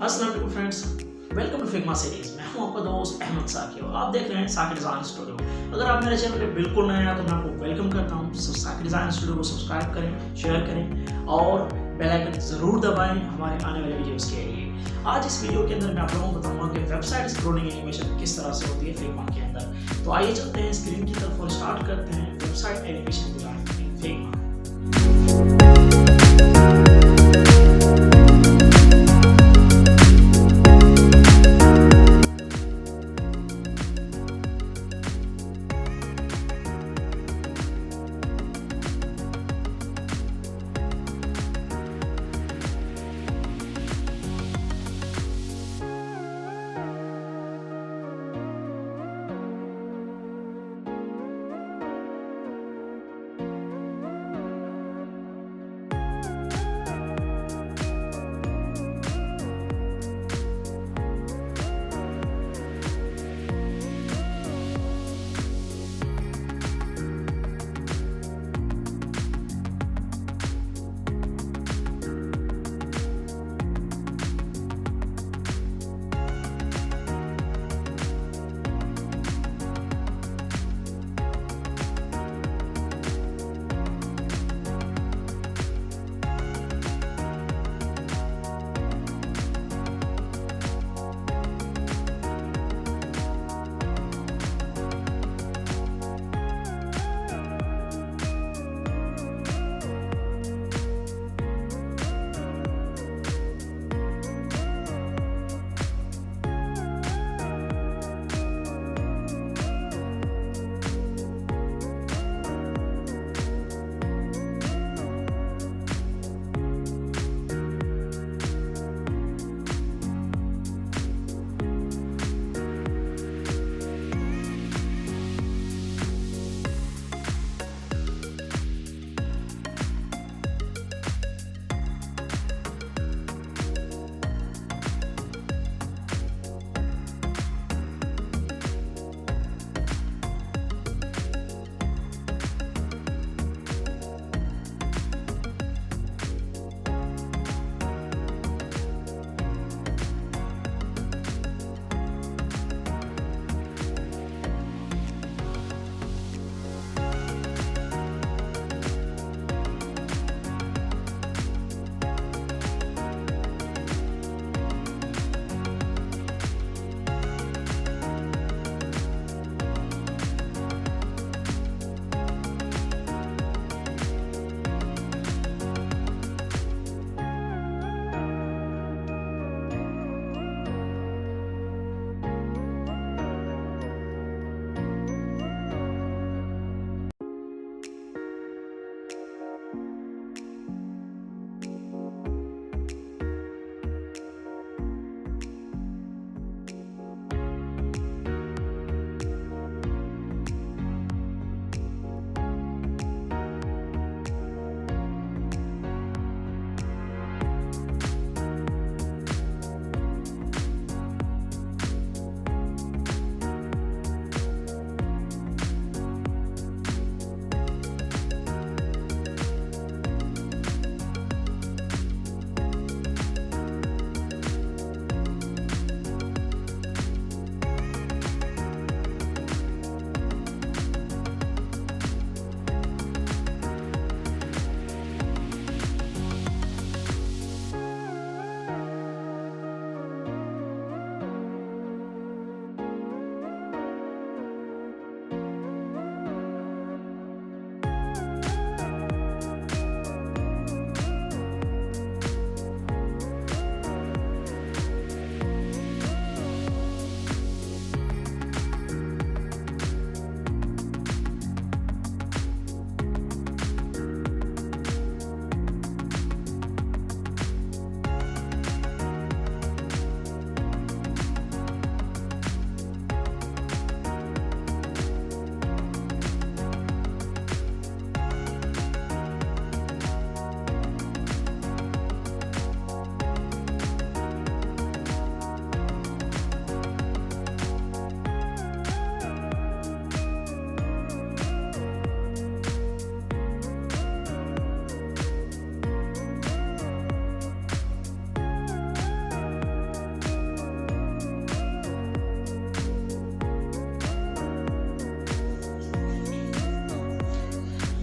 अस्सलाम वालेकुम friends, welcome to Figma series. मैं हूं आपका दोस्त अहमद साकी और आप देख रहे हैं साकी डिज़ाइन स्टूडियो। अगर आप मेरे चैनल पे बिल्कुल नए हैं तो मैं आपको वेलकम करता हूं। साकी डिज़ाइन स्टूडियो को सब्सक्राइब करें, शेयर करें और बेल आइकन ज़रूर दबाएं हमारे आने वाले वीडियोस के लिए। आज इस वीडियो के अंदर मैं आप लोगों को बताऊंगा कि वेबसाइट स्क्रॉलिंग एनिमेशन किस तरह से होती है फिग्मा के अंदर। तो आइए चलते हैं स्क्रीन की तरफ और स्टार्ट करते हैं website animation design in Figma.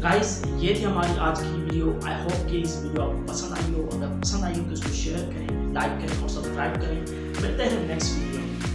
Guys ये थी हमारी आज की वीडियो। आई होप कि इस वीडियो आपको पसंद आई हो। अगर पसंद आई हो तो इसको शेयर करें, लाइक करें और सब्सक्राइब करें। मिलते हैं नेक्स्ट वीडियो में।